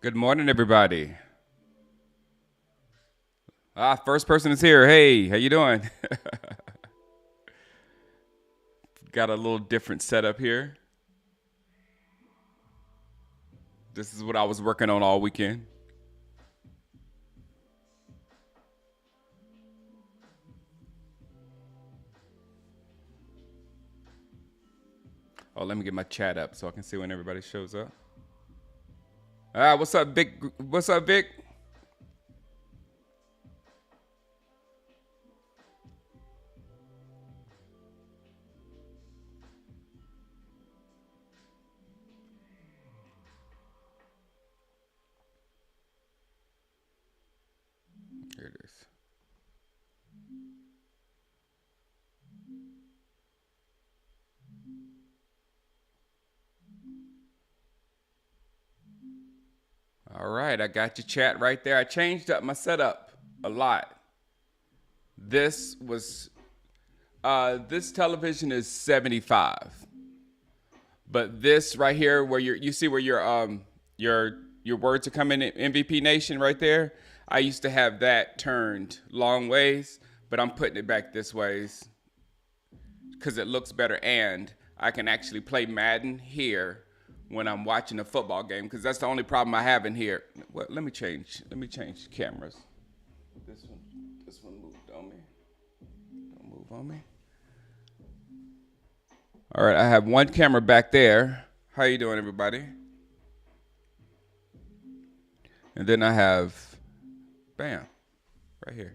Good morning, everybody. First person is here. Hey, how you doing? Got a little different setup here. This is what I was working on all weekend. Oh, let me get my chat up so I can see when everybody shows up. What's up, Vic? What's up, Vic? Here it is. All right, I got your chat right there. I changed up my setup a lot. This was this television is 75. But this right here, where you see where your words are coming in MVP Nation right there. I used to have that turned long ways, but I'm putting it back this ways because it looks better, and I can actually play Madden here when I'm watching a football game because that's the only problem I have in here. Well, let me change. Let me change cameras. This one moved on me. Don't move on me. All right, I have one camera back there. How you doing, everybody? And then I have, bam, right here.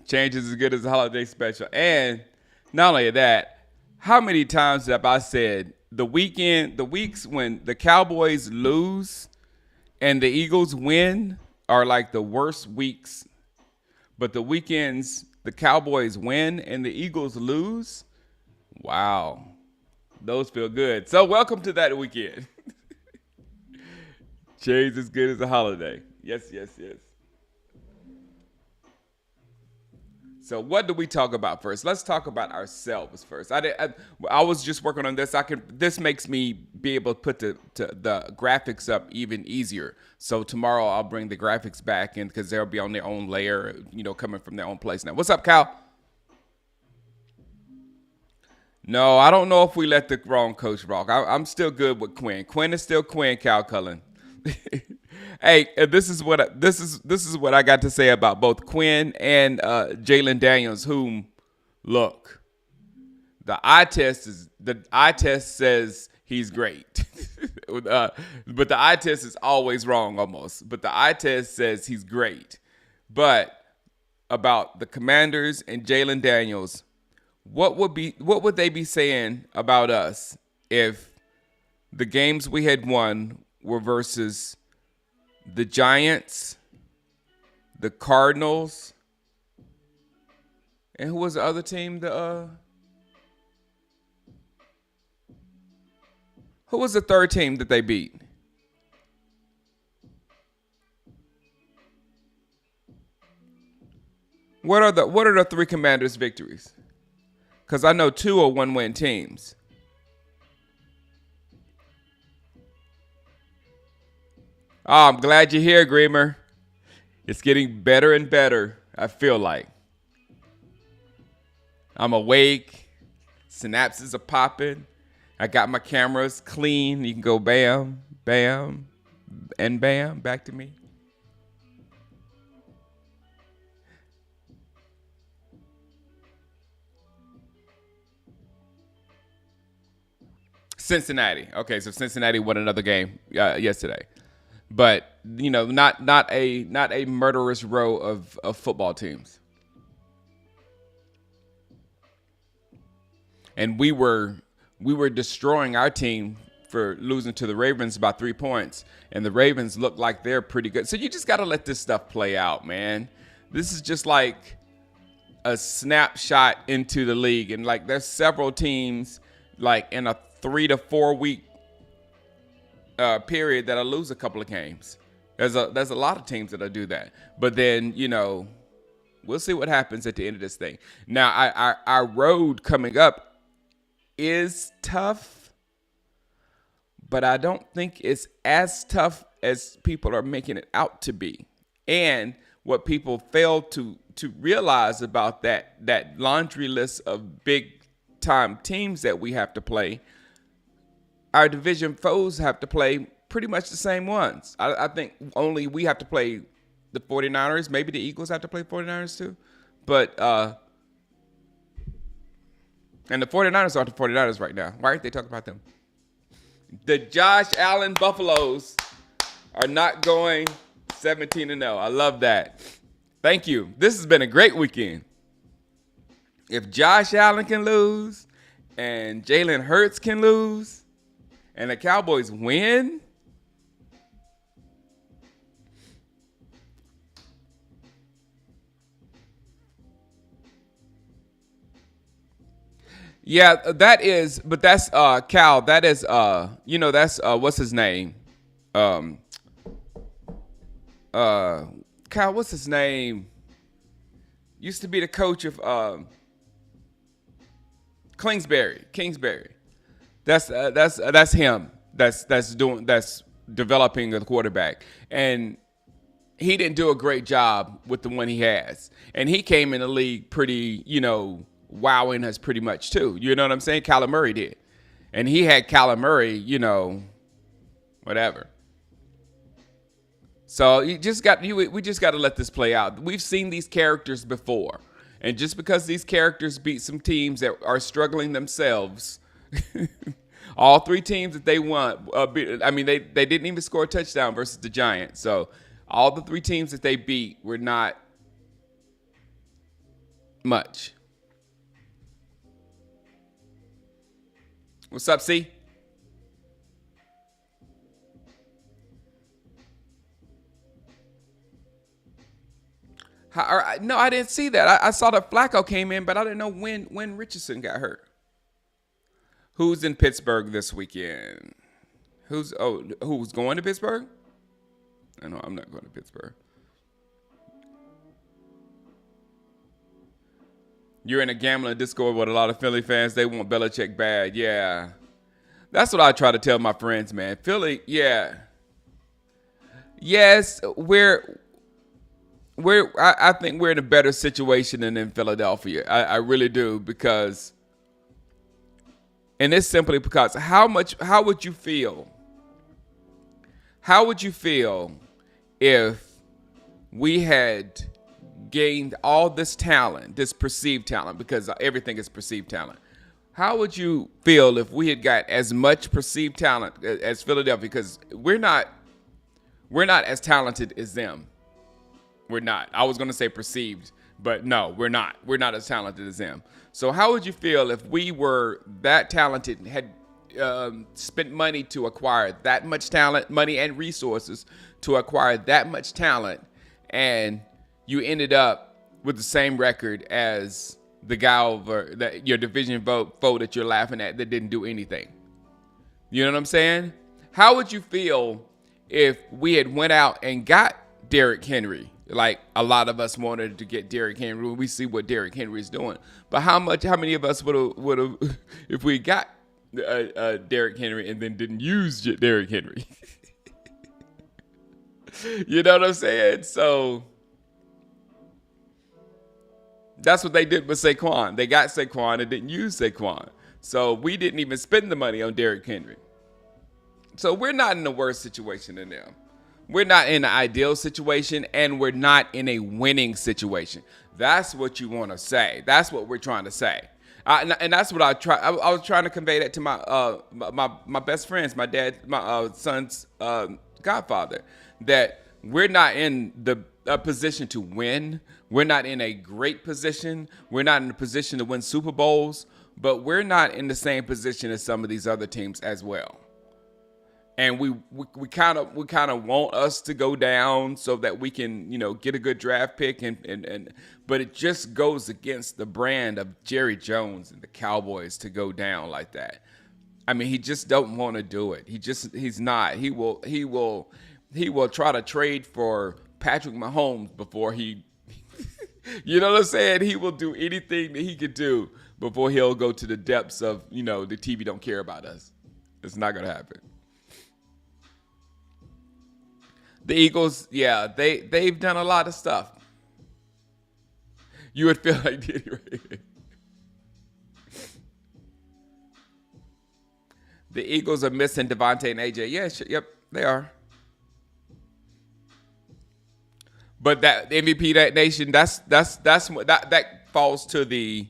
Change is as good as a holiday special. And not only that, how many times have I said the weeks when the Cowboys lose and the Eagles win are like the worst weeks, but the weekends the Cowboys win and the Eagles lose, wow, those feel good. So welcome to that weekend. Change as good as a holiday. Yes, yes, yes. So what do we talk about first? Let's talk about ourselves first. I was just working on this. This makes me be able to put the graphics up even easier. So tomorrow I'll bring the graphics back in because they'll be on their own layer, coming from their own place now. What's up, Cal? No, I don't know if we let the wrong coach rock. I'm still good with Quinn. Quinn is still Quinn, Cal Cullen. Hey, this is what I got to say about both Quinn and Jalen Daniels. Whom, look, the eye test says he's great, but the eye test is always wrong almost. But the eye test says he's great. But about the Commanders and Jalen Daniels, what would they be saying about us if the games we had won were versus the Giants, the Cardinals, and who was the other team? Who was the third team that they beat? What are the three Commanders' victories? Because I know two are one-win teams. Oh, I'm glad you're here, Greamer. It's getting better and better, I feel like. I'm awake. Synapses are popping. I got my cameras clean. You can go bam, bam, and bam, back to me. Cincinnati. Okay, so Cincinnati won another game yesterday, but not a murderous row of football teams. And we were destroying our team for losing to the Ravens by 3 points, and the Ravens look like they're pretty good. So you just got to let this stuff play out, man. This is just like a snapshot into the league, and like there's several teams like in a 3 to 4 week period that'll lose a couple of games. There's a lot of teams that'll do that, but then We'll see what happens at the end of this thing. Now, our road coming up is tough, but I don't think it's as tough as people are making it out to be. And what people fail to realize about that laundry list of big time teams that we have to play, our division foes have to play pretty much the same ones. I think only we have to play the 49ers. Maybe the Eagles have to play 49ers too. But and the 49ers aren't the 49ers right now. Why aren't they talking about them? The Josh Allen Buffaloes are not going 17-0. I love that. Thank you. This has been a great weekend. If Josh Allen can lose and Jalen Hurts can lose and the Cowboys win, yeah, that is, but that's Cal. That is that's what's his name? Cal, what's his name? Used to be the coach of Kingsbury. That's him. That's developing the quarterback, and he didn't do a great job with the one he has, and he came in the league pretty, wowing us pretty much too. You know what I'm saying? Kyler Murray did, and he had Kyler Murray, whatever. So we just got to let this play out. We've seen these characters before, and just because these characters beat some teams that are struggling themselves, all three teams that they won. They didn't even score a touchdown versus the Giants. So all the three teams that they beat were not much. What's up, C? No, I didn't see that. I saw that Flacco came in, but I didn't know when Richardson got hurt. Who's in Pittsburgh this weekend? Who's going to Pittsburgh? No, I'm not going to Pittsburgh. You're in a gambling Discord with a lot of Philly fans. They want Belichick bad. Yeah. That's what I try to tell my friends, man. Philly, yeah. Yes, I think we're in a better situation than in Philadelphia. I really do, because, and it's simply because how would you feel? How would you feel if we had gained all this talent, this perceived talent, because everything is perceived talent? How would you feel if we had got as much perceived talent as Philadelphia? Because we're not as talented as them. We're not. I was going to say perceived, but no, we're not. We're not as talented as them. So how would you feel if we were that talented and had spent money to acquire that much talent, money and resources to acquire that much talent, and you ended up with the same record as the guy over your division foe that you're laughing at that didn't do anything? You know what I'm saying? How would you feel if we had went out and got Derrick Henry? Like a lot of us wanted to get Derrick Henry. We see what Derrick Henry is doing. But how many of us would have, if we got Derrick Henry and then didn't use Derrick Henry? You know what I'm saying? So that's what they did with Saquon. They got Saquon and didn't use Saquon. So we didn't even spend the money on Derrick Henry. So we're not in a worse situation than them. We're not in an ideal situation, and we're not in a winning situation. That's what you want to say. That's what we're trying to say. And that's what I was trying to convey that to my best friends, my dad, my son's godfather, that we're not in a position to win. We're not in a great position. We're not in a position to win Super Bowls, but we're not in the same position as some of these other teams as well. And we kind of want us to go down so that we can, get a good draft pick, but it just goes against the brand of Jerry Jones and the Cowboys to go down like that. I mean, he just don't want to do it. He's not. He will try to trade for Patrick Mahomes before he You know what I'm saying? He will do anything that he could do before he'll go to the depths of, the TV don't care about us. It's not going to happen. The Eagles, yeah, they've done a lot of stuff. You would feel like the Eagles are missing Devontae and AJ. Yeah, yep, they are. But that MVP that nation, that's what that falls to the.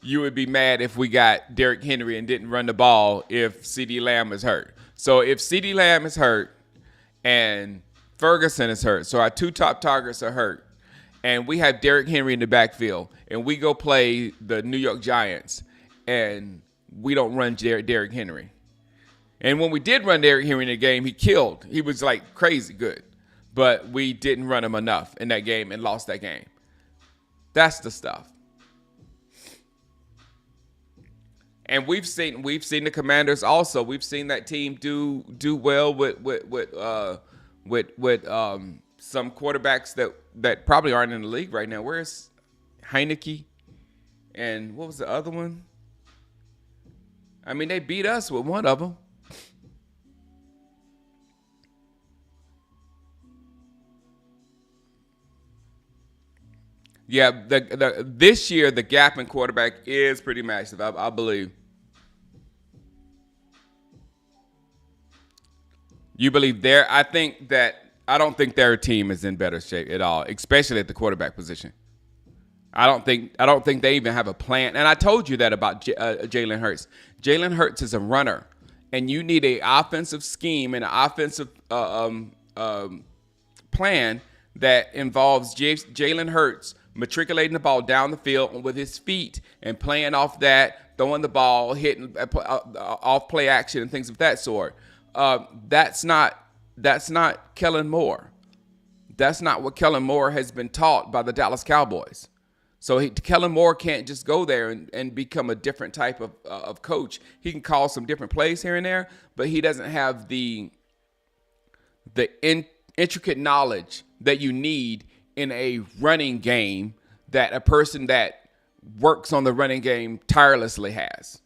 You would be mad if we got Derrick Henry and didn't run the ball if CeeDee Lamb is hurt. So if CeeDee Lamb is hurt and Ferguson is hurt, so our two top targets are hurt, and we have Derrick Henry in the backfield, and we go play the New York Giants, and we don't run Derrick Henry. And when we did run Derrick Henry in the game, he killed. He was like crazy good. But we didn't run him enough in that game and lost that game. That's the stuff. And we've seen the Commanders also. We've seen that team do well with some quarterbacks that probably aren't in the league right now. Where's Heineke? And what was the other one? I mean, they beat us with one of them. Yeah, this year the gap in quarterback is pretty massive, I believe. You believe there? I don't think their team is in better shape at all, especially at the quarterback position. I don't think they even have a plan. And I told you that about Jalen Hurts. Jalen Hurts is a runner, and you need an offensive scheme and an offensive plan that involves Jalen Hurts matriculating the ball down the field with his feet and playing off that, throwing the ball, hitting off play action and things of that sort. That's not Kellen Moore. That's not what Kellen Moore has been taught by the Dallas Cowboys. So Kellen Moore can't just go there and become a different type of coach. He can call some different plays here and there, but he doesn't have the intricate knowledge that you need in a running game that a person that works on the running game tirelessly has.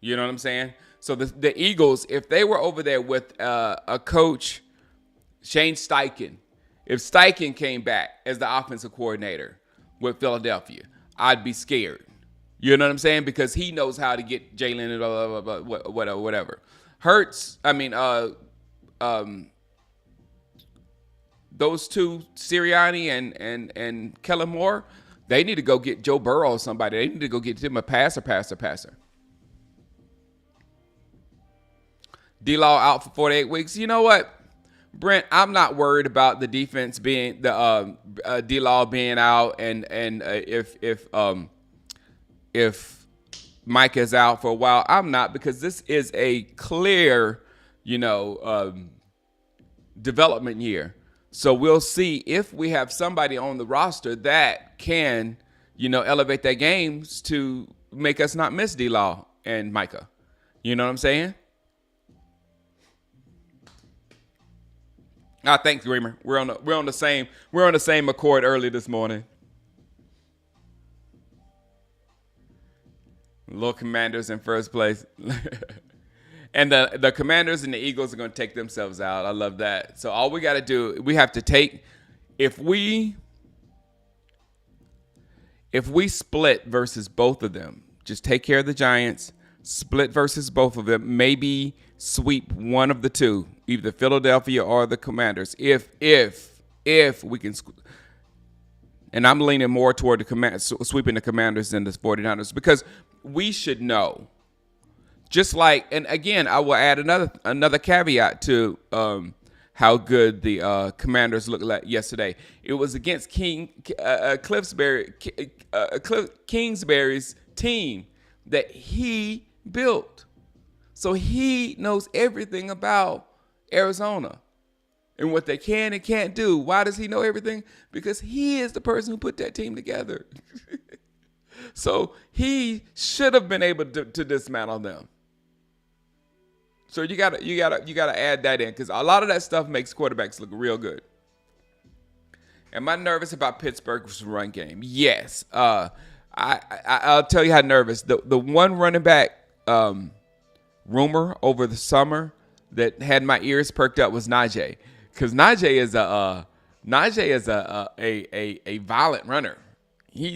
You know what I'm saying? So the Eagles, if they were over there with a coach, Shane Steichen, if Steichen came back as the offensive coordinator with Philadelphia, I'd be scared. You know what I'm saying? Because he knows how to get Jalen and blah, blah, blah, whatever. Hurts, those two, Sirianni and Kellen Moore, they need to go get Joe Burrow or somebody. They need to go get him a passer. D-Law out for 48 weeks. You know what, Brent? I'm not worried about the defense being D-Law being out, and if Mike is out for a while. I'm not, because this is a clear, development year. So we'll see if we have somebody on the roster that can, elevate their games to make us not miss D-Law and Micah. You know what I'm saying? Thanks, Dreamer. We're on the same accord early this morning. Little Commanders in first place. And the Commanders and the Eagles are going to take themselves out. I love that. So all we got to do, we have to take, if we split versus both of them, just take care of the Giants, split versus both of them, maybe sweep one of the two, either Philadelphia or the Commanders. If we can, and I'm leaning more toward sweeping the Commanders than the 49ers, because we should know. Just like, and again, I will add another caveat to how good the Commanders looked like yesterday. It was against Kingsbury's team that he built. So he knows everything about Arizona and what they can and can't do. Why does he know everything? Because he is the person who put that team together. So he should have been able to dismantle them. So you gotta add that in, because a lot of that stuff makes quarterbacks look real good. Am I nervous about Pittsburgh's run game? Yes. I'll tell you how nervous. The one running back rumor over the summer that had my ears perked up was Najee, because Najee is a violent runner. He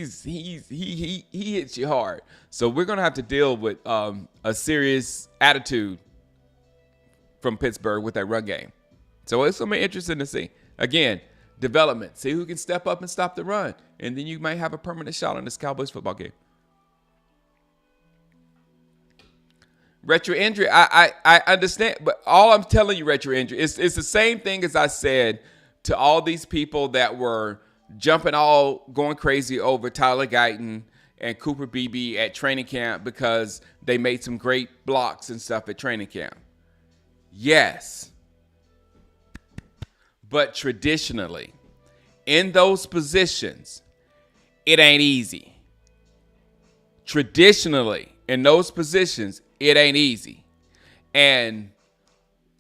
hits you hard. So we're gonna have to deal with a serious attitude from Pittsburgh with that run game. So it's gonna be interesting to see. Again, development. See who can step up and stop the run, and then you might have a permanent shot on this Cowboys football game. Retro injury, I understand, but all I'm telling you, retro injury, it's the same thing as I said to all these people that were going crazy over Tyler Guyton and Cooper Beebe at training camp because they made some great blocks and stuff at training camp. Yes. But traditionally, in those positions, it ain't easy. Traditionally, in those positions, it ain't easy. And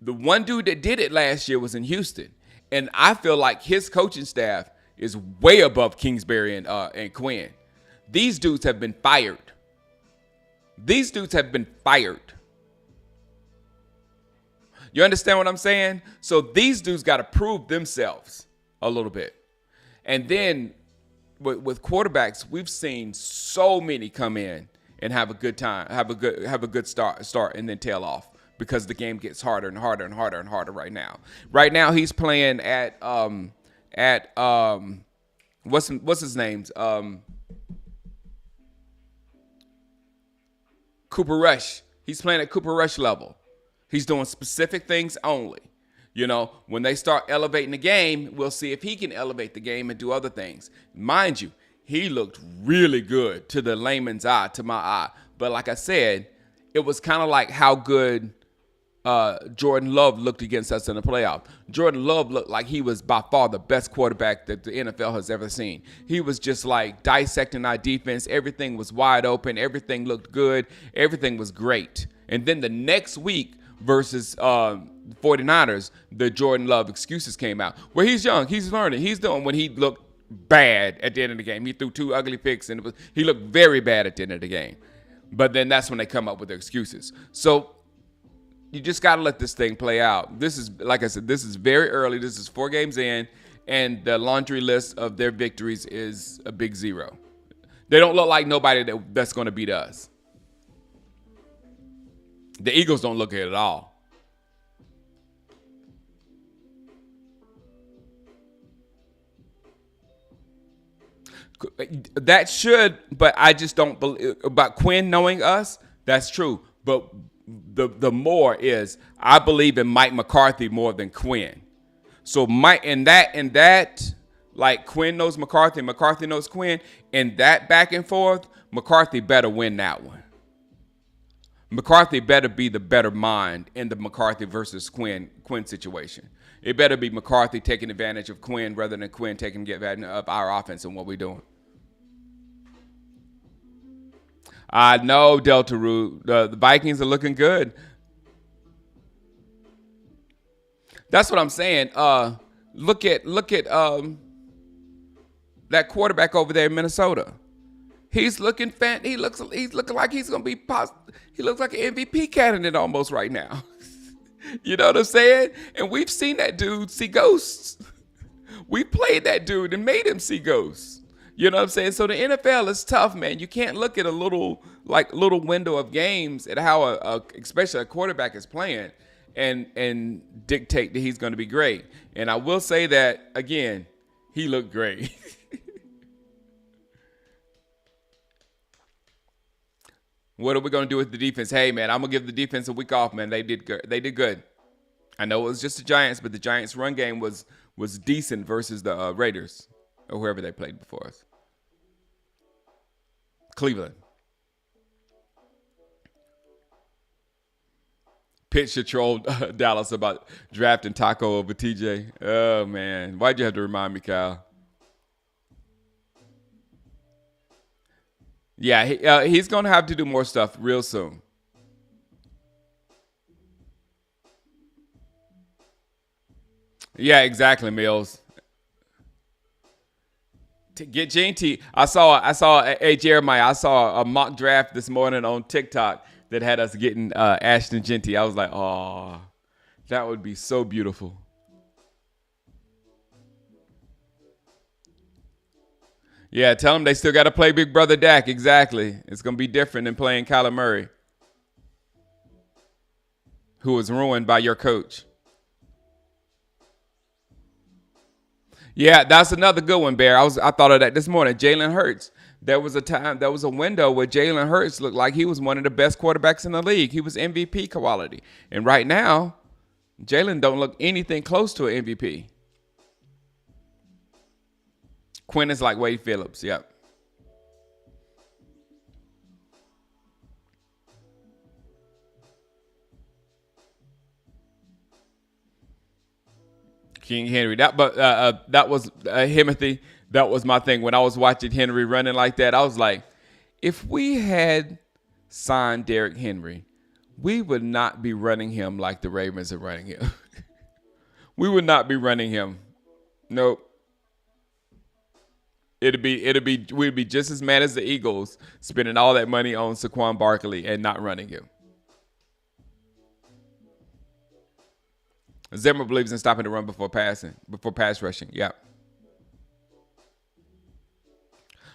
the one dude that did it last year was in Houston. And I feel like his coaching staff is way above Kingsbury and Quinn. These dudes have been fired. You understand what I'm saying? So these dudes got to prove themselves a little bit. And then with quarterbacks, we've seen so many come in and have a good time, have a good start, and then tail off because the game gets harder and harder and harder and harder right now. Right now, he's playing at what's his name? Cooper Rush. He's playing at Cooper Rush level. He's doing specific things only. You know, when they start elevating the game, we'll see if he can elevate the game and do other things. Mind you, he looked really good to the layman's eye, to my eye. But like I said, it was kind of like how good Jordan Love looked against us in the playoff. Jordan Love looked like he was by far the best quarterback that the NFL has ever seen. He was just like dissecting our defense. Everything was wide open. Everything looked good. Everything was great. And then the next week versus 49ers, the Jordan Love excuses came out. Where he's young, he's learning. He's doing when he looked bad at the end of the game. He threw 2 ugly picks, and he looked very bad at the end of the game. But then that's when they come up with their excuses. So you just got to let this thing play out. This is, like I said, this is very early. This is 4 games in, and the laundry list of their victories is a big 0. They don't look like nobody that's going to beat us. The Eagles don't look at it at all. That should, but I just don't believe about Quinn knowing us. That's true, but the more is I believe in Mike McCarthy more than Quinn. So Mike in that like Quinn knows McCarthy, McCarthy knows Quinn, and that back and forth, McCarthy better win that one. McCarthy better be the better mind in the McCarthy versus Quinn situation. It better be McCarthy taking advantage of Quinn rather than Quinn taking advantage of our offense and what we're doing. I know, Delta Root. The Vikings are looking good. That's what I'm saying. Look at that quarterback over there in Minnesota. He's looking He's looking like he's gonna be. He looks like an MVP candidate almost right now. You know what I'm saying? And we've seen that dude see ghosts. We played that dude and made him see ghosts. You know what I'm saying? So the NFL is tough, man. You can't look at a little window of games at how especially a quarterback is playing and dictate that he's going to be great. And I will say that again, he looked great. What are we going to do with the defense? Hey, man, I'm going to give the defense a week off, man. They did good. They did good. I know it was just the Giants, but the Giants' run game was decent versus the Raiders or whoever they played before us. Cleveland. Pitt should troll Dallas about drafting Taco over TJ. Oh, man. Why'd you have to remind me, Kyle? Yeah, he's going to have to do more stuff real soon. Yeah, exactly, Mills. To get Gene T. I saw hey Jeremiah. I saw a mock draft this morning on TikTok that had us getting Ashton Genty. I was like, oh, that would be so beautiful. Yeah, tell them they still got to play Big Brother Dak. Exactly. It's gonna be different than playing Kyler Murray, who was ruined by your coach. Yeah, that's another good one, Bear. I thought of that this morning. Jalen Hurts. There was a window where Jalen Hurts looked like he was one of the best quarterbacks in the league. He was MVP quality. And right now, Jalen don't look anything close to an MVP. Quinn is like Wade Phillips. Yep. King Henry. That was Himothy. That was my thing when I was watching Henry running like that. I was like, if we had signed Derrick Henry, we would not be running him like the Ravens are running him. We would not be running him. Nope. We'd be just as mad as the Eagles spending all that money on Saquon Barkley and not running him. Zimmer believes in stopping the run before pass rushing. Yeah.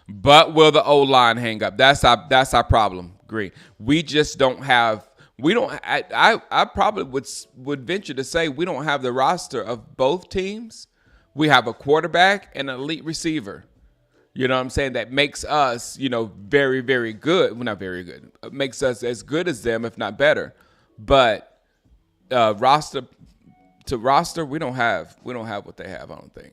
But will the O line hang up? That's our problem. Agree. We just don't have. We don't. I probably would venture to say we don't have the roster of both teams. We have a quarterback and an elite receiver. You know what I'm saying? That makes us, very, very good. Well, not very good. It makes us as good as them, if not better. But roster to roster, we don't have what they have. I don't think.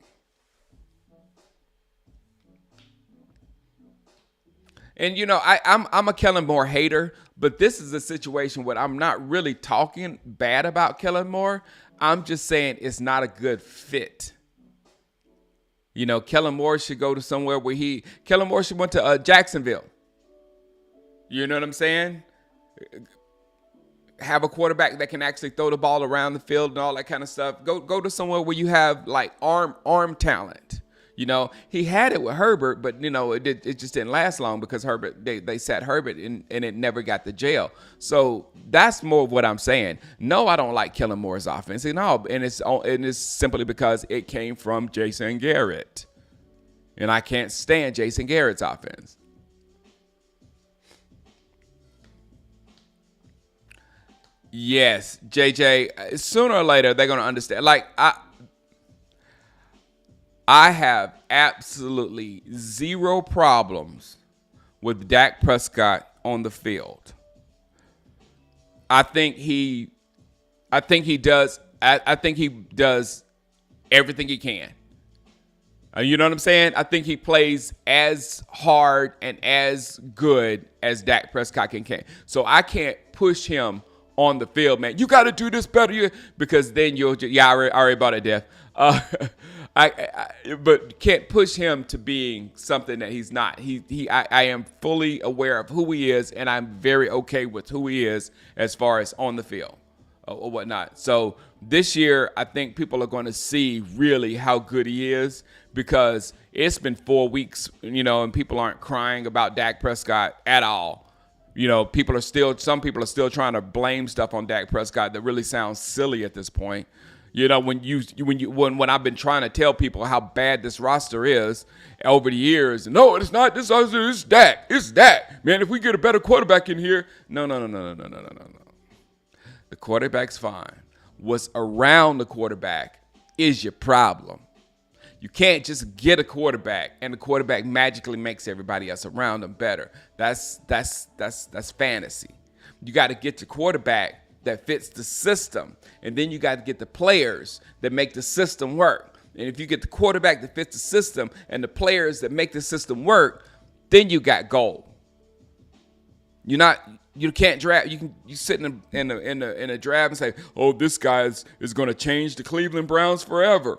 And I'm a Kellen Moore hater, but this is a situation where I'm not really talking bad about Kellen Moore. I'm just saying it's not a good fit. Kellen Moore should go to somewhere where Kellen Moore should went to Jacksonville. You know what I'm saying? Have a quarterback that can actually throw the ball around the field and all that kind of stuff. Go to somewhere where you have like arm talent. He had it with Herbert, but it just didn't last long because Herbert they sat Herbert and it never got to jail. So that's more of what I'm saying. No, I don't like Kellen Moore's offense. And it's simply because it came from Jason Garrett, and I can't stand Jason Garrett's offense. Yes, JJ. Sooner or later they're gonna understand. Like I have absolutely zero problems with Dak Prescott on the field. I think he does everything he can. You know what I'm saying? I think he plays as hard and as good as Dak Prescott can. So I can't push him on the field, man. You got to do this better, because then I already bought it, Def. But can't push him to being something that he's not. I am fully aware of who he is, and I'm very okay with who he is as far as on the field or whatnot. So this year, I think people are going to see really how good he is, because it's been 4 weeks, and people aren't crying about Dak Prescott at all. Some people are still trying to blame stuff on Dak Prescott that really sounds silly at this point. When I've been trying to tell people how bad this roster is over the years, no, it's not this roster, it's Dak. It's Dak. Man, if we get a better quarterback in here. No. The quarterback's fine. What's around the quarterback is your problem. You can't just get a quarterback and the quarterback magically makes everybody else around them better. That's fantasy. You got to get your quarterback that fits the system, and then you got to get the players that make the system work. And if you get the quarterback that fits the system and the players that make the system work, then you got gold. You can't draft. You sit in a draft and say, "Oh, this guy is going to change the Cleveland Browns forever."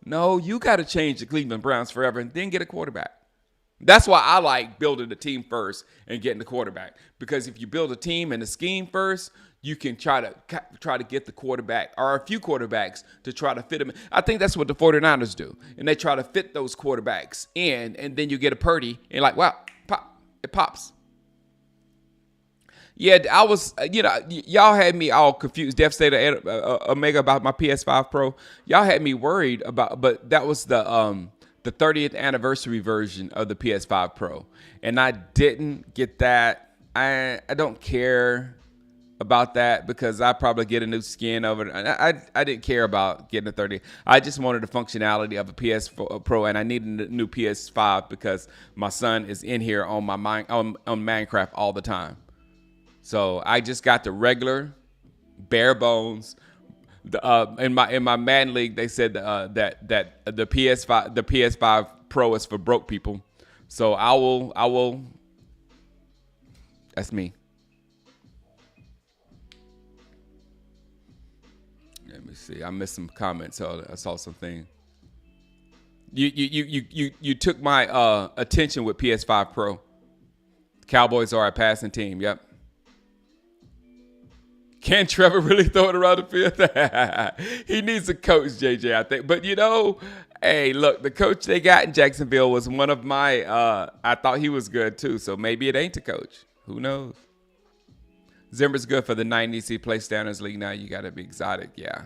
No, you got to change the Cleveland Browns forever and then get a quarterback. That's why I like building the team first and getting the quarterback. Because if you build a team and a scheme first, you can try to get the quarterback or a few quarterbacks to try to fit them. I think that's what the 49ers do. And they try to fit those quarterbacks in, and then you get a Purdy and like, wow, pop, it pops. Yeah, I was, y'all had me all confused. Devastator Omega about my PS5 Pro. Y'all had me worried about, but that was the 30th anniversary version of the PS5 Pro, and I didn't get that. I don't care about that because I probably get a new skin over it. I didn't care about getting a 30. I just wanted the functionality of a PS4 Pro, and I needed a new PS5 because my son is in here on on Minecraft all the time. So I just got the regular, bare bones. In my Madden league, they said that the PS5 Pro is for broke people. So I will. That's me. Let me see. I missed some comments. So I saw something. You took my attention with PS5 Pro. Cowboys are a passing team. Yep. Can Trevor really throw it around the field? He needs a coach, JJ, I think. But, hey, look, the coach they got in Jacksonville was one of my I thought he was good, too. So maybe it ain't the coach. Who knows? Zimmer's good for the 90s. He plays Standards League now. You got to be exotic. Yeah.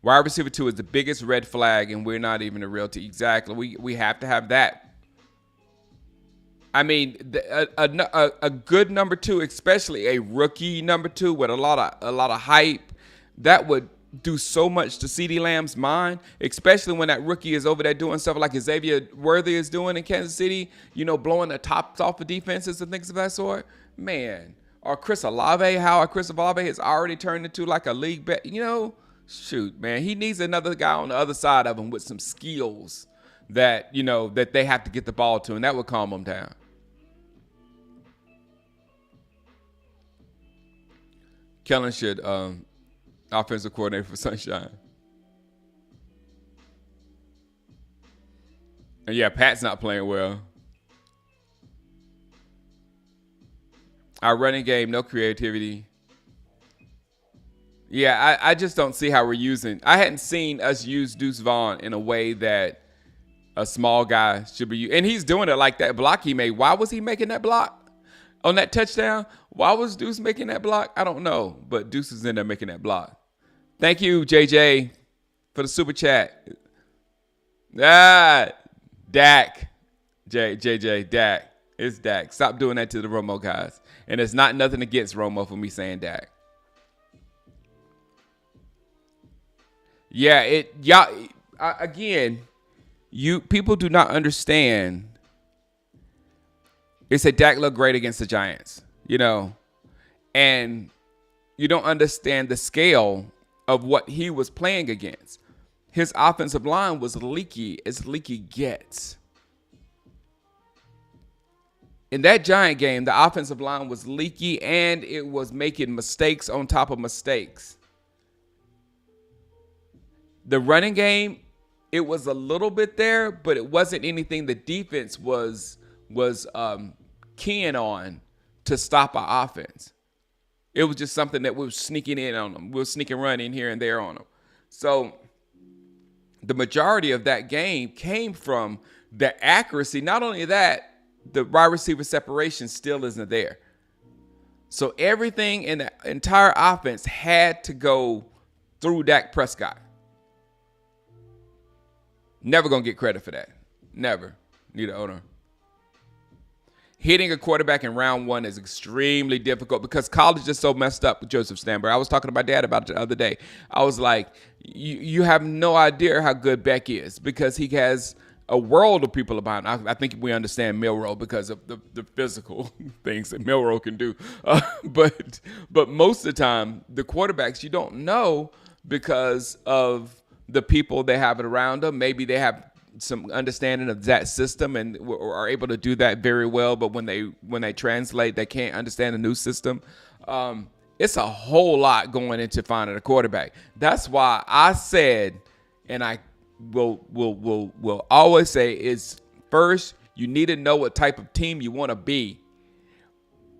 Wide receiver 2 is the biggest red flag, and we're not even a real team. Exactly. We have to have that. I mean, a good number 2, especially a rookie number 2 with a lot of hype, that would do so much to CeeDee Lamb's mind, especially when that rookie is over there doing stuff like Xavier Worthy is doing in Kansas City, blowing the tops off of defenses and things of that sort. Man, or Chris Olave, how Chris Olave has already turned into like a league bet. Shoot, man, he needs another guy on the other side of him with some skills that that they have to get the ball to, and that would calm them down. Kellen should offensive coordinator for Sunshine. And yeah, Pat's not playing well. Our running game, no creativity. Yeah, I just don't see how we're using. I hadn't seen us use Deuce Vaughn in a way that a small guy should be. And he's doing it like that block he made. Why was he making that block? On that touchdown, why was Deuce making that block? I don't know, but Deuce is in there making that block. Thank you, JJ, for the super chat. Dak. JJ, Dak. It's Dak. Stop doing that to the Romo guys. And it's not nothing against Romo for me saying Dak. Yeah, again, people do not understand. It said Dak looked great against the Giants, and you don't understand the scale of what he was playing against. His offensive line was leaky as leaky gets. In that Giant game, the offensive line was leaky and it was making mistakes on top of mistakes. The running game, it was a little bit there, but it wasn't anything the defense was keying on to stop our offense. It was just something that we were sneaking in on them. We were sneaking run in here and there on them. So the majority of that game came from the accuracy. Not only that, the wide receiver separation still isn't there. So everything in the entire offense had to go through Dak Prescott. Never going to get credit for that. Never. Neither owner. Hitting a quarterback in round 1 is extremely difficult because college is so messed up with Joseph Stanberg. I was talking to my dad about it the other day. I was like, you have no idea how good Beck is because he has a world of people behind him. I think we understand Milroe because of the physical things that Milroe can do. But most of the time, the quarterbacks you don't know because of the people they have around them. Maybe they have some understanding of that system and are able to do that very well, but when they translate, they can't understand the new system. It's a whole lot going into finding a quarterback. That's why I said, and I will always say, is first You need to know what type of team you want to be.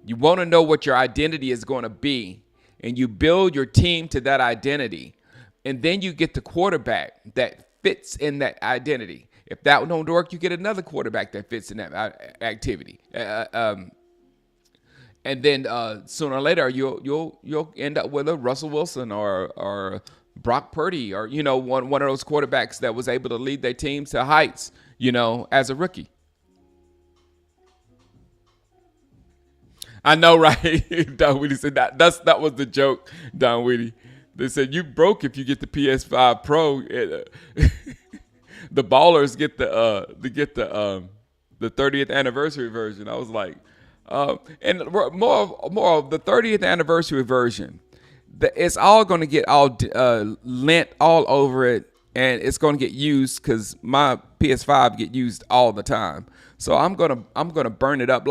You want to know what your identity is going to be, and you build your team to that identity. And then you get the quarterback that fits in that identity. If that don't work, you get another quarterback that fits in that activity. And then sooner or later, you'll end up with a Russell Wilson or Brock Purdy, or one of those quarterbacks that was able to lead their team to heights, as a rookie. I know, right? Don Weedy said that was the joke, Don Weedy. They said you broke if you get the PS5 Pro. The ballers get the 30th anniversary version. I was like, and more of the 30th anniversary version. It's all going to get all lint all over it, and it's going to get used because my PS5 get used all the time. So I'm gonna burn it up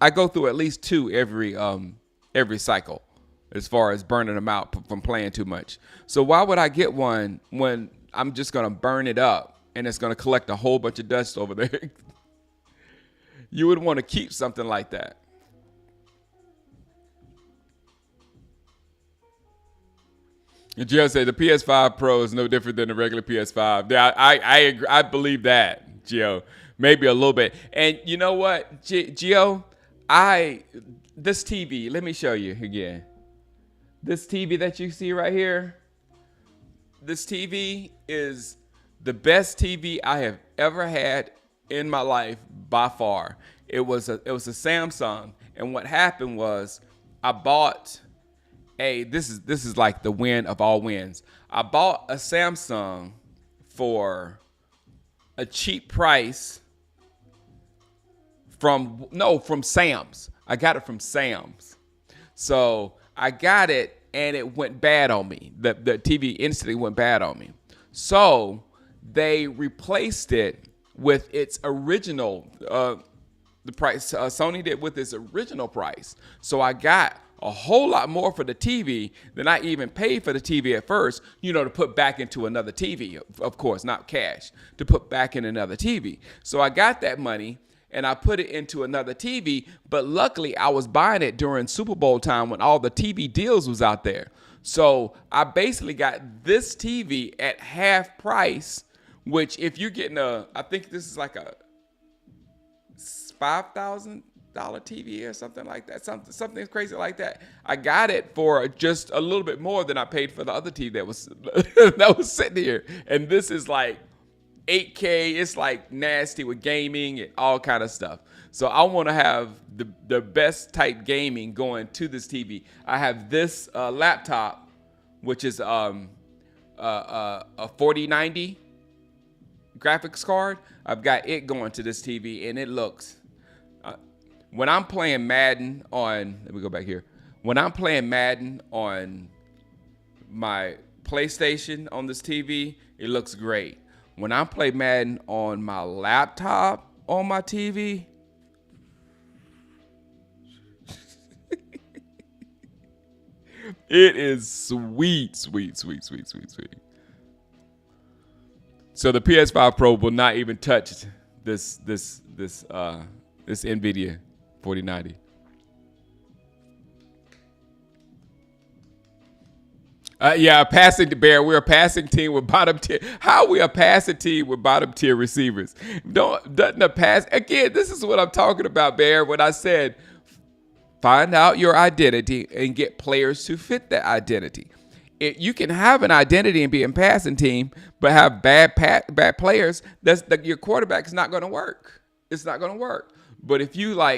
I go through at least 2 every cycle, as far as burning them out from playing too much. So why would I get one when I'm just gonna burn it up and it's gonna collect a whole bunch of dust over there? You would want to keep something like that. And Gio said the PS5 Pro is no different than the regular PS5. Yeah, I agree. I believe that, Gio. Maybe a little bit. And you know what, Gio? This TV, let me show you again. This TV that you see right here, this TV is the best TV I have ever had in my life by far. It was a Samsung, and what happened was I bought this is like the win of all wins. I bought a Samsung for a cheap price from Sam's. I got it from Sam's. So I got it and it went bad on me. The TV instantly went bad on me. So they replaced it with its original, the price Sony did with its original price. So I got a whole lot more for the TV than I even paid for the TV at first, to put back into another TV, of course, not cash, to put back in another TV. So I got that money and I put it into another TV, but luckily I was buying it during Super Bowl time when all the TV deals was out there. So I basically got this TV at half price, which if you're getting I think this is like a $5,000 TV or something like that, something crazy like that. I got it for just a little bit more than I paid for the other TV that was that was sitting here, and this is like 8K. It's like nasty with gaming and all kind of stuff. So I want to have the best type gaming going to this TV. I have this laptop, which is a 4090 graphics card. I've got it going to this TV, and it looks. When I'm playing Madden on, let me go back here. When I'm playing Madden on my PlayStation on this TV, it looks great. When I play Madden on my laptop on my TV, it is sweet. So the PS5 Pro will not even touch this NVIDIA 4090. Passing the Bear. We're a passing team with bottom tier. How are we a passing team with bottom tier receivers? Doesn't the pass again? This is what I'm talking about, Bear. When I said find out your identity and get players to fit that identity. You can have an identity and be a passing team, but have bad players. Your quarterback is not going to work. It's not going to work. But if you our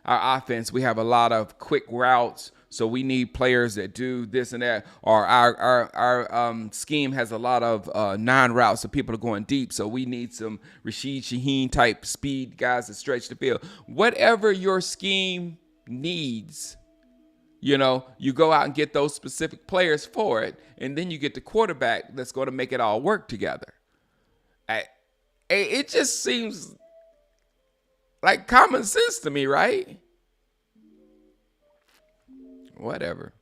offense, we have a lot of quick routes, so we need players that do this and that. Or our scheme has a lot of non-routes, so people are going deep. So we need some Rashid Shaheen type speed guys that stretch the field. Whatever your scheme needs, you go out and get those specific players for it, and then you get the quarterback that's going to make it all work together. It just seems like common sense to me, right? Whatever.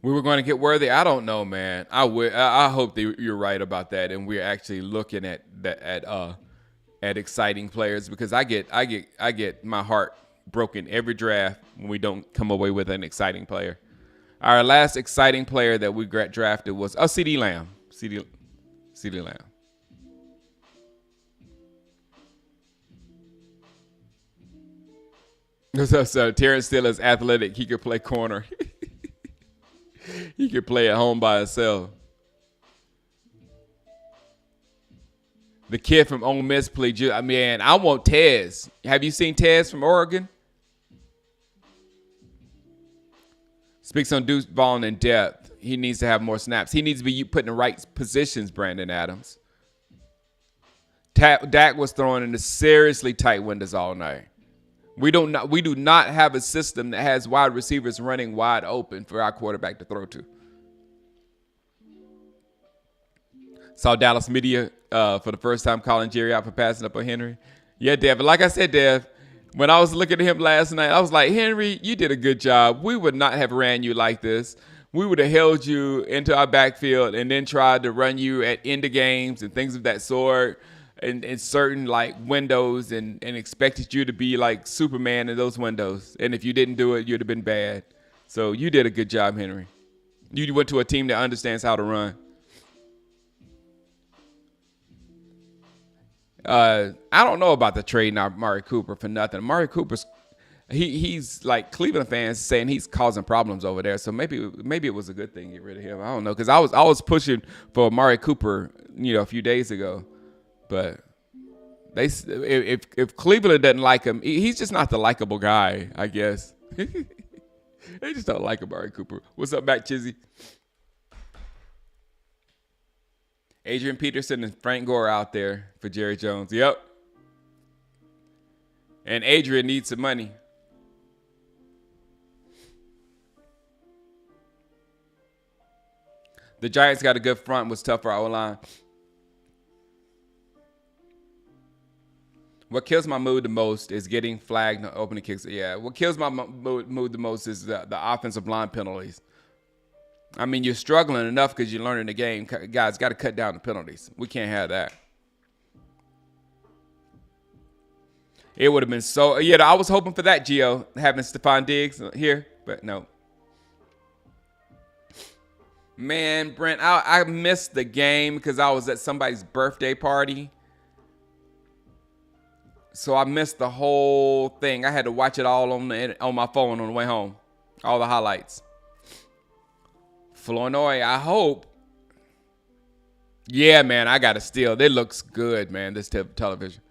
We were going to get Worthy. I don't know, man. I hope that you're right about that, and we're actually looking at exciting players, because I get my heart broken every draft when we don't come away with an exciting player. Our last exciting player that we drafted was CD Lamb. CD Lamb. So Terrence Steele is athletic. He could play corner. He could play at home by himself. The kid from Ole Miss played. I mean, I want Tez. Have you seen Tez from Oregon? Speaks on Deuce Vaughn in depth. He needs to have more snaps. He needs to be put in the right positions, Brandon Adams. Dak was throwing into seriously tight windows all night. We do not have a system that has wide receivers running wide open for our quarterback to throw to. Saw Dallas media for the first time calling Jerry out for passing up on Henry. Yeah, Dev. Like I said, Dev, when I was looking at him last night, I was like, Henry, you did a good job. We would not have ran you like this. We would have held you into our backfield and then tried to run you at end of games and things of that sort. In certain like windows and expected you to be like Superman in those windows. And if you didn't do it, you'd have been bad. So you did a good job, Henry. You went to a team that understands how to run. I don't know about the trade now, Amari Cooper for nothing. Amari Cooper's he's like Cleveland fans saying he's causing problems over there. So maybe it was a good thing to get rid of him. I don't know, because I was pushing for Amari Cooper, a few days ago. But if Cleveland doesn't like him, he's just not the likable guy, I guess. They just don't like Amari Cooper. What's up, Matt Chizzy? Adrian Peterson and Frank Gore out there for Jerry Jones. Yep. And Adrian needs some money. The Giants got a good front, was tough for our line. What kills my mood the most is getting flagged on opening kicks. Yeah, what kills my mood the most is the offensive line penalties. I mean, you're struggling enough because you're learning the game. Guys, got to cut down the penalties. We can't have that. It would have been so. Yeah, I was hoping for that, Gio, having Stephon Diggs here, but no. Man, Brent, I missed the game because I was at somebody's birthday party. So I missed the whole thing. I had to watch it all on my phone on the way home. All the highlights. Flournoy, I hope. Yeah, man, I got to steal. It looks good, man, this television.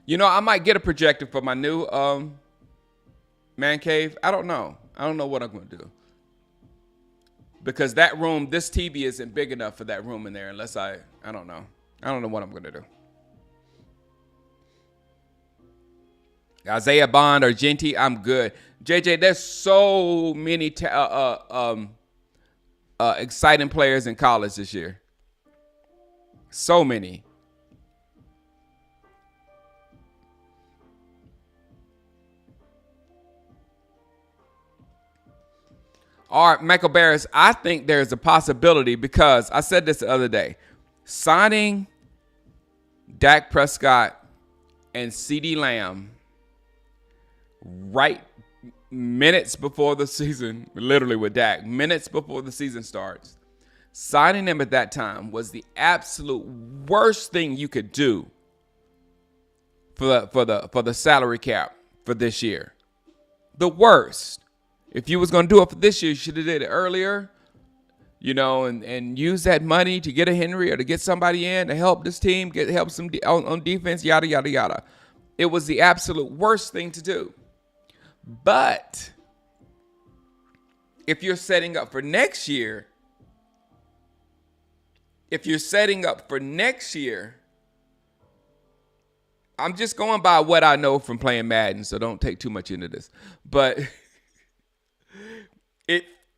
I might get a projector for my new man cave. I don't know. I don't know what I'm going to do. Because that room, this TV isn't big enough for that room in there unless I don't know. I don't know what I'm going to do. Isaiah Bond or Genty, I'm good. JJ, there's so many exciting players in college this year. So many. All right, Michael Barris, I think there's a possibility because I said this the other day. Signing Dak Prescott and CeeDee Lamb right minutes before the season, literally with Dak, minutes before the season starts, signing them at that time was the absolute worst thing you could do for the salary cap for this year. The worst. If you was going to do it for this year, you should have did it earlier. And use that money to get a Henry or to get somebody in to help this team, help some on defense, yada, yada, yada. It was the absolute worst thing to do. But if you're setting up for next year, I'm just going by what I know from playing Madden, so don't take too much into this. But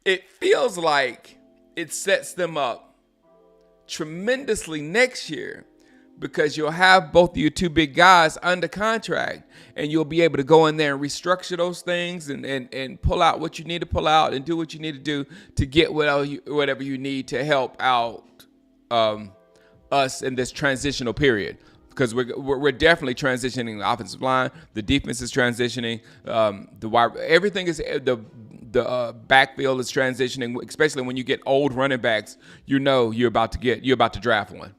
it feels like it sets them up tremendously next year because you'll have both of your two big guys under contract, and you'll be able to go in there and restructure those things and pull out what you need to pull out and do what you need to do to get whatever you need to help out us in this transitional period. Because we're definitely transitioning the offensive line, the defense is transitioning, everything is the backfield is transitioning, especially when you get old running backs. You're about to draft one.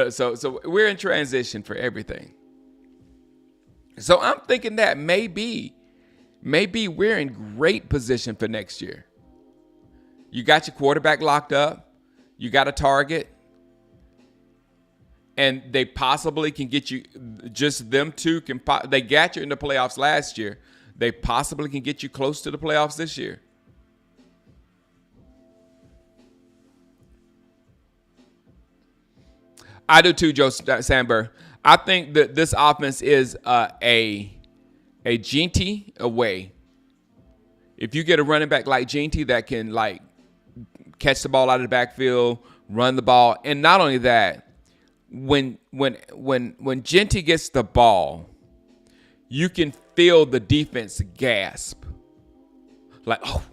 So we're in transition for everything. So I'm thinking that maybe we're in great position for next year. You got your quarterback locked up, you got a target, and they possibly can get you. Just them two they got you in the playoffs last year. They possibly can get you close to the playoffs this year. I do too, Joe Sandberg. I think that this offense is a Ginty away. If you get a running back like Ginty that can like catch the ball out of the backfield, run the ball, and not only that, when Ginty gets the ball, you can feel the defense gasp. Like, oh.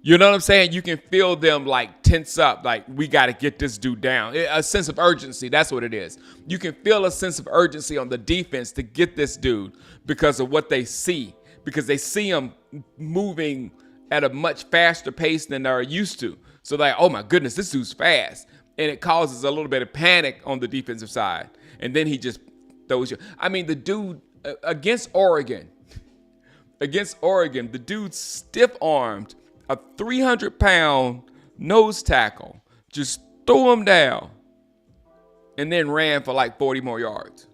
You know what I'm saying? You can feel them like tense up, like we got to get this dude down. A sense of urgency, that's what it is. You can feel a sense of urgency on the defense to get this dude because of what they see, because they see him moving at a much faster pace than they're used to. So like, oh my goodness, this dude's fast. And it causes a little bit of panic on the defensive side. And then he just throws you. I mean, the dude against Oregon, the dude stiff-armed a 300-pound nose tackle, just threw him down, and then ran for like 40 more yards.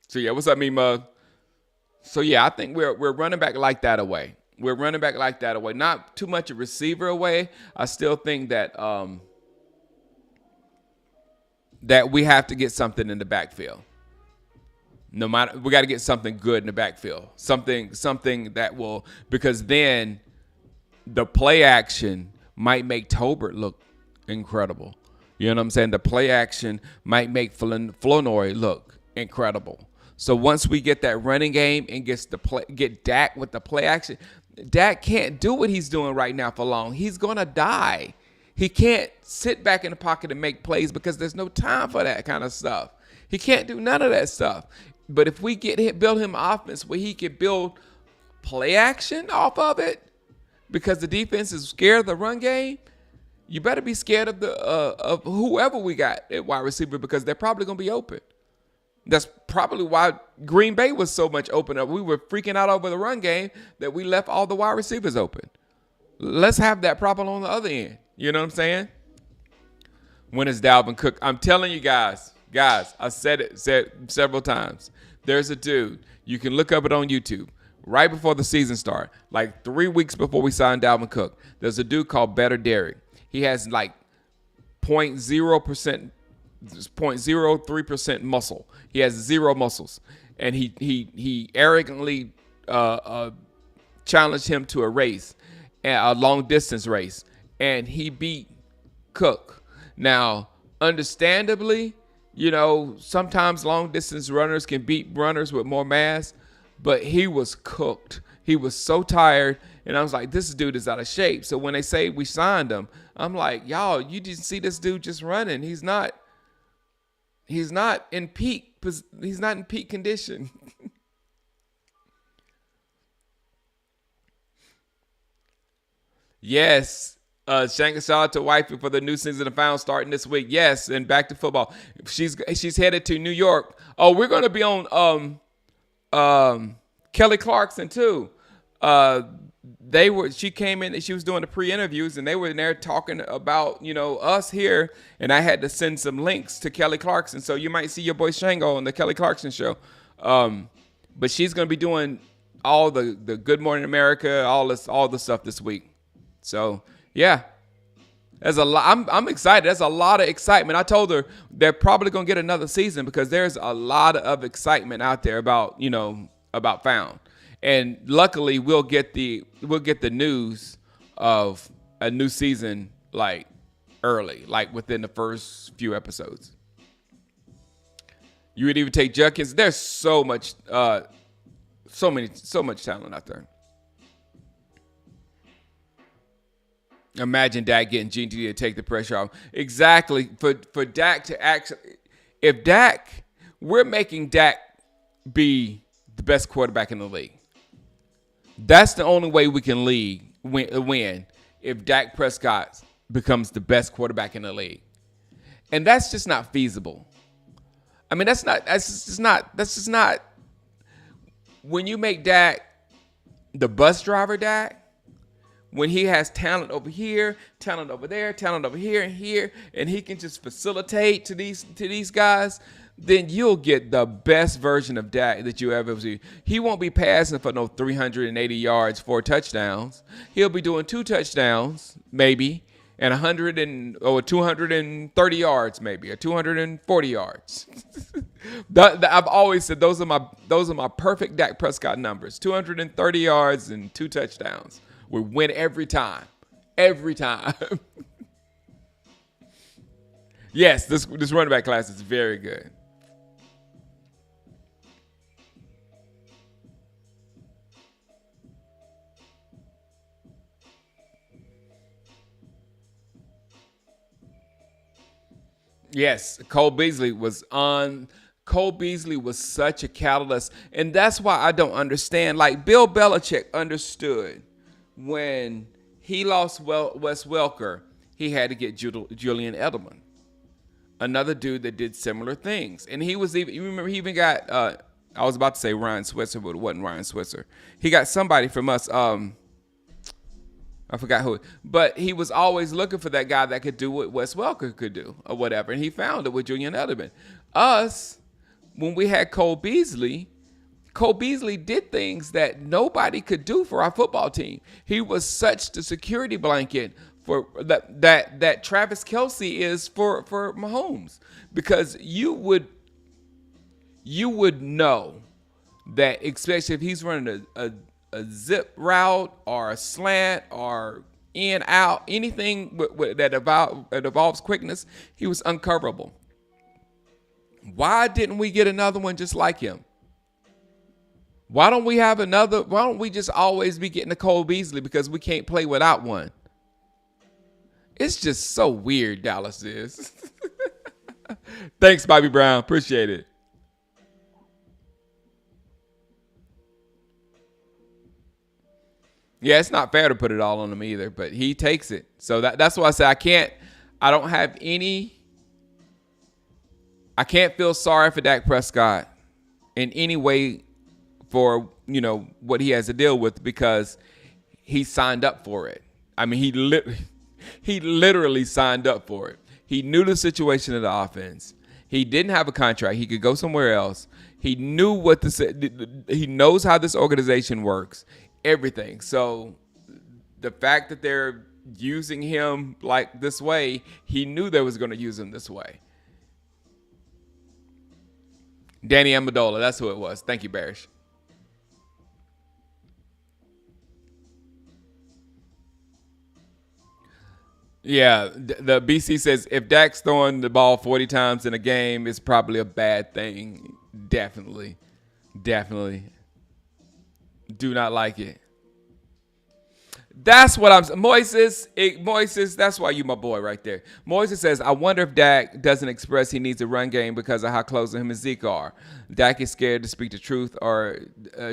So yeah, what's up, me-mug? So yeah, I think we're running back like that away. We're running back like that away. Not too much a receiver away. I still think that that we have to get something in the backfield. No matter, we got to get something good in the backfield. Something that will, because then the play action might make Tolbert look incredible. You know what I'm saying? The play action might make Flournoy look incredible. So once we get that running game and get Dak with the play action, Dak can't do what he's doing right now for long. He's going to die. He can't sit back in the pocket and make plays because there's no time for that kind of stuff. He can't do none of that stuff. But if we build him offense where he can build play action off of it, because the defense is scared of the run game, you better be scared of of whoever we got at wide receiver, because they're probably going to be open. That's probably why Green Bay was so much open up. We were freaking out over the run game that we left all the wide receivers open. Let's have that problem on the other end. You know what I'm saying? When is Dalvin Cook? I'm telling you guys, I said several times. There's a dude, you can look up it on YouTube, right before the season started, like 3 weeks before we signed Dalvin Cook. There's a dude called Better Derrick. He has like 0.03% muscle. He has zero muscles. And he arrogantly challenged him to a race, a long distance race, and he beat Cook. Now, understandably, you know, sometimes long distance runners can beat runners with more mass, but he was cooked. He was so tired, and I was like, this dude is out of shape. So when they say we signed him, I'm like, y'all, you didn't see this dude just running. He's not in peak condition. Yes. Shout out to wifey for the new season of Found starting this week. Yes, and back to football. She's headed to New York. Oh, we're gonna be on Kelly Clarkson too. She came in and she was doing the pre-interviews, and they were in there talking about, you know, us here, and I had to send some links to Kelly Clarkson. So you might see your boy Shango on the Kelly Clarkson show. But she's gonna be doing all the Good Morning America, all the stuff this week. So yeah, there's a lot. I'm excited. There's a lot of excitement. I told her they're probably gonna get another season because there's a lot of excitement out there about Found. And luckily, we'll get the news of a new season like early, like within the first few episodes. You would even take Judkins. There's so much talent out there. Imagine Dak getting GD to take the pressure off. Exactly. For Dak to actually, if Dak, we're making Dak be the best quarterback in the league. That's the only way we can win if Dak Prescott becomes the best quarterback in the league. And that's just not feasible. I mean, that's just not, when you make Dak the bus driver Dak, when he has talent over here, talent over there, talent over here and here, and he can just facilitate to these guys, then you'll get the best version of Dak that you ever see. He won't be passing for no 380 yards, 4 touchdowns. He'll be doing 2 touchdowns, maybe, and 230 yards, maybe, or 240 yards. I've always said those are my perfect Dak Prescott numbers: 230 yards and 2 touchdowns. We win every time. Every time. Yes, this running back class is very good. Yes, Cole Beasley was such a catalyst. And that's why I don't understand. Like, Bill Belichick understood when he lost Wes Welker, he had to get Julian Edelman, another dude that did similar things. And he was even, you remember, he even got, I was about to say Ryan Switzer, but it wasn't Ryan Switzer. He got somebody from us, I forgot who, but he was always looking for that guy that could do what Wes Welker could do or whatever. And he found it with Julian Edelman. Us, when we had Cole Beasley did things that nobody could do for our football team. He was such the security blanket for that Travis Kelce is for Mahomes, because you would know that, especially if he's running a zip route or a slant or in out, anything that involves quickness, he was uncoverable. Why didn't we get another one just like him? Why don't we just always be getting a Cole Beasley because we can't play without one? It's just so weird, Dallas is. Thanks, Bobby Brown. Appreciate it. Yeah, it's not fair to put it all on him either, but he takes it. So that's why I say I can't feel sorry for Dak Prescott in any way for, what he has to deal with, because he signed up for it. I mean, he literally signed up for it. He knew the situation of the offense. He didn't have a contract. He could go somewhere else. He knew he knows how this organization works, everything. So the fact that they're using him like this way, he knew they was going to use him this way. Danny Amendola, that's who it was. Thank you, Barish. Yeah, the BC says if Dak's throwing the ball 40 times in a game, it's probably a bad thing. Definitely. Do not like it. That's what I'm saying. Moises, that's why you my boy right there. Moises says, I wonder if Dak doesn't express he needs a run game because of how close him and Zeke are. Dak is scared to speak the truth or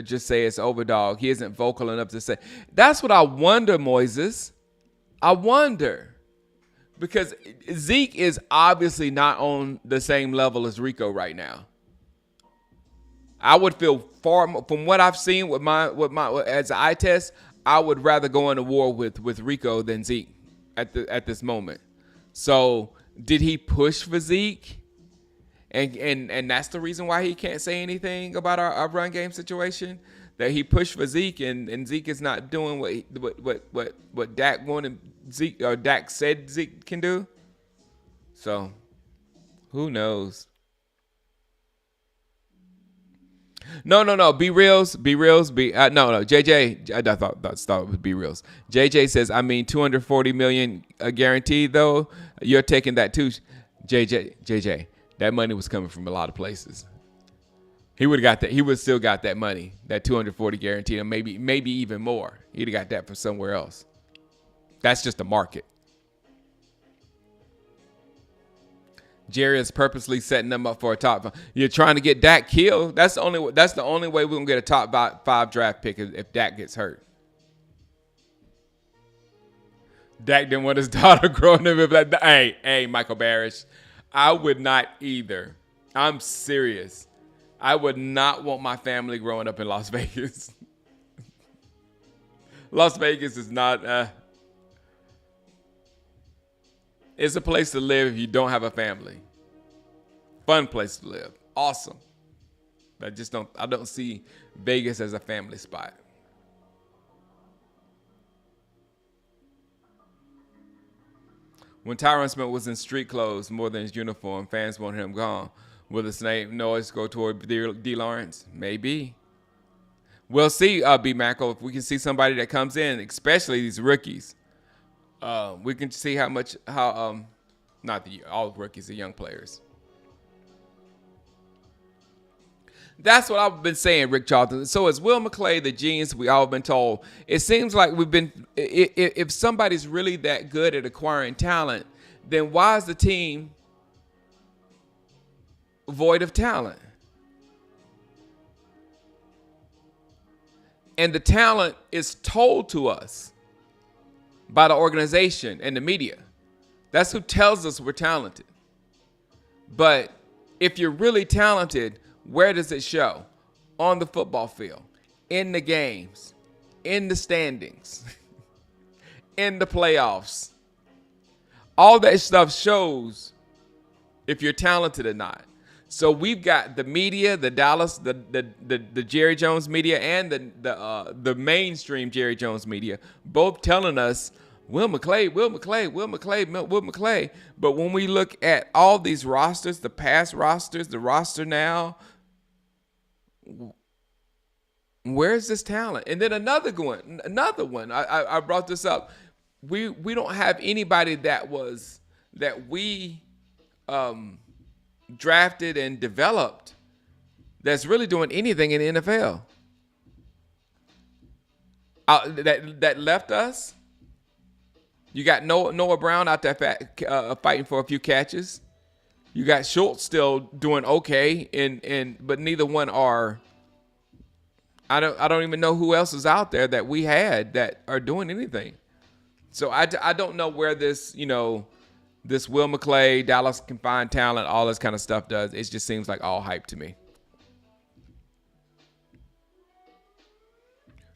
just say it's overdog. He isn't vocal enough to say. That's what I wonder, Moises. I wonder. Because Zeke is obviously not on the same level as Rico right now. I would feel far more, from what I've seen with my as an eye test, I would rather go into war with Rico than Zeke at this moment. So did he push for Zeke? And that's the reason why he can't say anything about our run game situation. That he pushed for Zeke and Zeke is not doing what Dak wanted Zeke, or Dak said Zeke can do. So who knows? No. Be reals. Be reals. Be no. JJ, I thought it was be reals. JJ says, I mean, 240 million guaranteed though. You're taking that too, JJ. That money was coming from a lot of places. He would have got that. He would still got that money, that 240 guaranteed, and maybe even more. He'd have got that from somewhere else. That's just the market. Jerry is purposely setting them up for a top. You're trying to get Dak killed. That's the only way we're gonna get a top 5 draft pick if Dak gets hurt. Dak didn't want his daughter growing up like, hey, Michael Barish, I would not either. I'm serious. I would not want my family growing up in Las Vegas. Las Vegas is not. It's a place to live if you don't have a family. Fun place to live. Awesome. But I don't see Vegas as a family spot. When Tyron Smith was in street clothes more than his uniform, fans wanted him gone. Will the same noise go toward D. Lawrence? Maybe. We'll see, B. Mackel, if we can see somebody that comes in, especially these rookies. We can see all rookies are young players. That's what I've been saying, Rick Charlton. So is Will McClay the genius we all been told? It seems like if somebody's really that good at acquiring talent, then why is the team void of talent? And the talent is told to us by the organization and the media. That's who tells us we're talented. But if you're really talented, where does it show? On the football field, in the games, in the standings, in the playoffs. All that stuff shows if you're talented or not. So we've got the media, the Dallas, the Jerry Jones media, and the mainstream Jerry Jones media, both telling us Will McClay. But when we look at all these rosters, the past rosters, the roster now, where's this talent? And then another one. I brought this up. We don't have anybody that we drafted and developed that's really doing anything in the NFL. That left us. You got Noah Brown out there fighting for a few catches. You got Schultz still doing okay, but neither one are. I don't even know who else is out there that we had that are doing anything. So I don't know where this this Will McClay, Dallas can find talent, all this kind of stuff does. It just seems like all hype to me.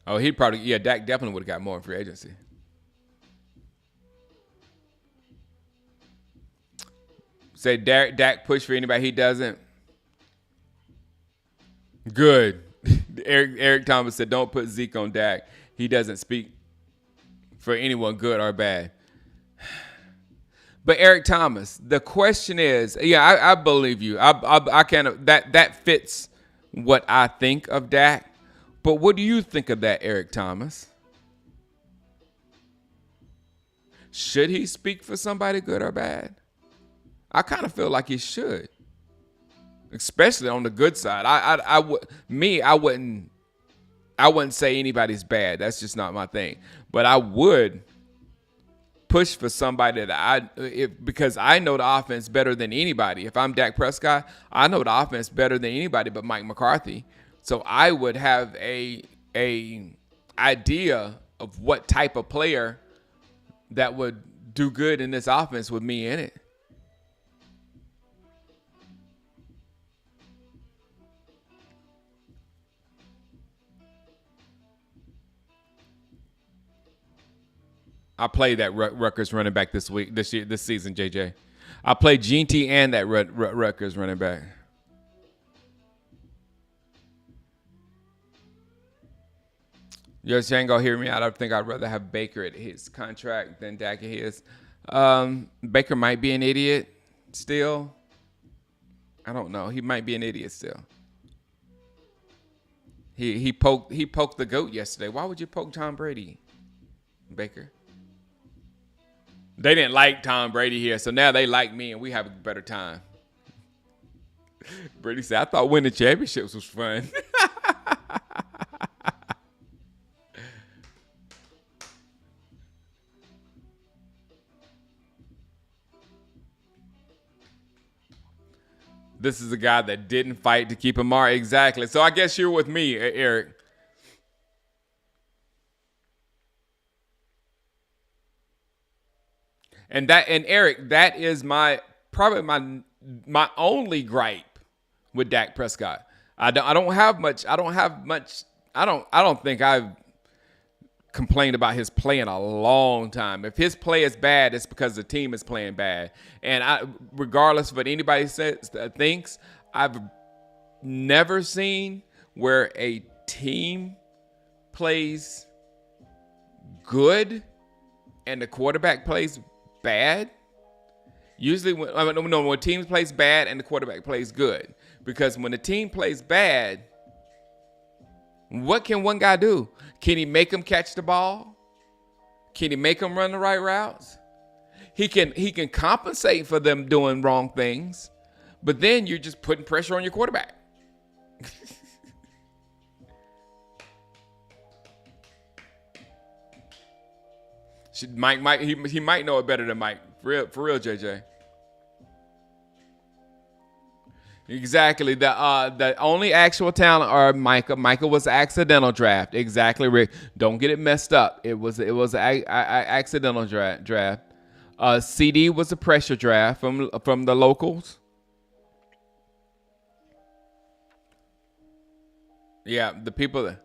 Oh, Dak definitely would have got more in free agency. Say Dak push for anybody he doesn't. Good. Eric Thomas said, don't put Zeke on Dak. He doesn't speak for anyone, good or bad. But Eric Thomas, the question is, I believe you. I kind of that fits what I think of Dak. But what do you think of that, Eric Thomas? Should he speak for somebody, good or bad? I kind of feel like he should, especially on the good side. I wouldn't say anybody's bad. That's just not my thing. But I would push for somebody because I know the offense better than anybody. If I'm Dak Prescott, I know the offense better than anybody but Mike McCarthy. So I would have a idea of what type of player that would do good in this offense with me in it. I played that Rutgers running back this season, JJ. I played GT and that Rutgers running back. Yo, Django, hear me out. I think I'd rather have Baker at his contract than Dak at his. Baker might be an idiot still. I don't know. He might be an idiot still. He poked the goat yesterday. Why would you poke Tom Brady, Baker? They didn't like Tom Brady here, so now they like me, and we have a better time. Brady said, "I thought winning championships was fun." This is a guy that didn't fight to keep Amari. Exactly. So I guess you're with me, Eric. And Eric, that is probably my only gripe with Dak Prescott. I don't have much. I don't think I've complained about his play in a long time. If his play is bad, it's because the team is playing bad. And regardless of what anybody thinks, I've never seen where a team plays good and the quarterback plays bad. Usually when teams plays bad and the quarterback plays good. Because when the team plays bad, what can one guy do? Can he make them catch the ball? Can he make them run the right routes? He can compensate for them doing wrong things, but then you're just putting pressure on your quarterback. He might know it better than Mike. For real, JJ. Exactly. The only actual talent are Micah. Micah was an accidental draft. Exactly, Rick. Don't get it messed up. It was an accidental draft. CD was a pressure draft from the locals. Yeah, the people that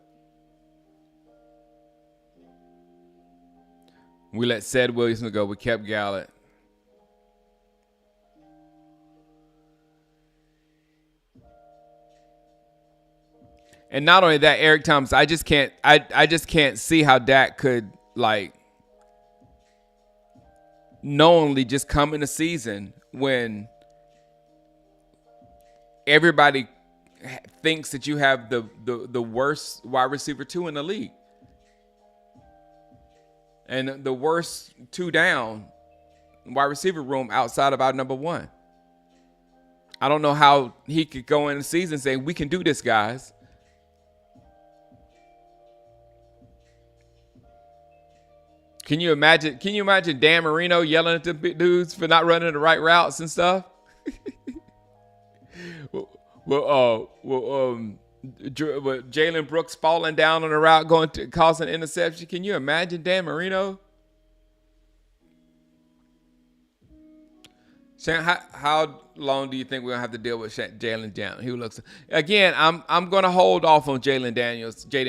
we let Ced Williams go. We kept Gallup. And not only that, Eric Thomas, I just can't see how Dak could knowingly just come in a season when everybody thinks that you have the worst wide receiver 2 in the league. And the worst 2 down wide receiver room outside of our number 1. I don't know how he could go in the season saying, we can do this, guys. Can you imagine Dan Marino yelling at the dudes for not running the right routes and stuff? Jalen Brooks falling down on the route, causing an interception. Can you imagine Dan Marino? How long do you think we're gonna have to deal with Jalen Daniels? He looks again. I'm gonna hold off on Jaden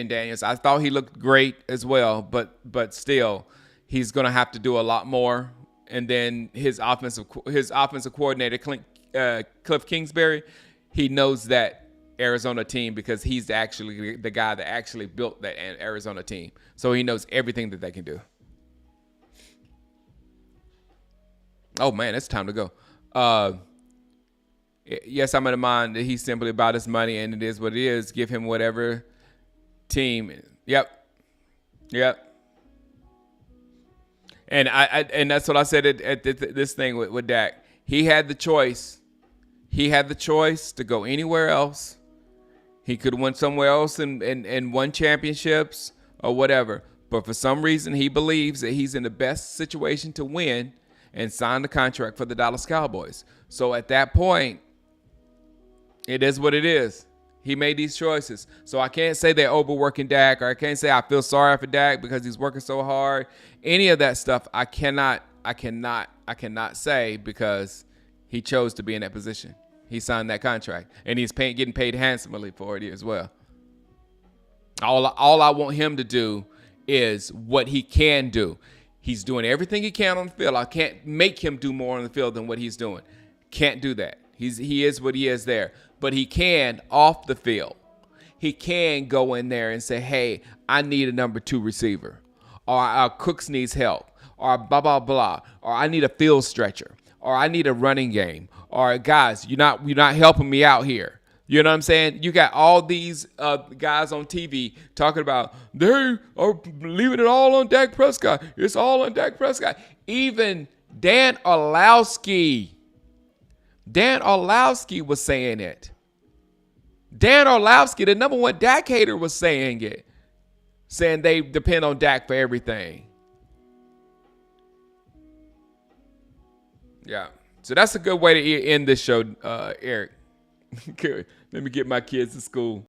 Daniels. I thought he looked great as well, but still, he's gonna have to do a lot more. And then his offensive coordinator Cliff Kingsbury, he knows that Arizona team because he's actually the guy that actually built that Arizona team. So he knows everything that they can do. Oh man, it's time to go. Yes, I'm in the mind that he's simply about his money, and it is what it is. Give him whatever team. Yep. And and that's what I said at this thing with Dak. He had the choice. He had the choice to go anywhere else. He could have went somewhere else and won championships or whatever. But for some reason, he believes that he's in the best situation to win and sign the contract for the Dallas Cowboys. So at that point, it is what it is. He made these choices. So I can't say they're overworking Dak, or I can't say I feel sorry for Dak because he's working so hard. Any of that stuff, I cannot say because he chose to be in that position. He signed that contract, and he's getting paid handsomely for it as well. All I want him to do is what he can do. He's doing everything he can on the field. I can't make him do more on the field than what he's doing. Can't do that. He is what he is there. But he can off the field. He can go in there and say, hey, I need a number 2 receiver. Or Cooks needs help. Or blah, blah, blah. Or I need a field stretcher. Or I need a running game. Or guys, you're not helping me out here. You know what I'm saying? You got all these guys on TV talking about they are leaving it all on Dak Prescott. It's all on Dak Prescott. Even Dan Orlovsky was saying it. Dan Orlovsky, the number one Dak hater, was saying it, saying they depend on Dak for everything. Yeah. So that's a good way to end this show, Eric. Let me get my kids to school.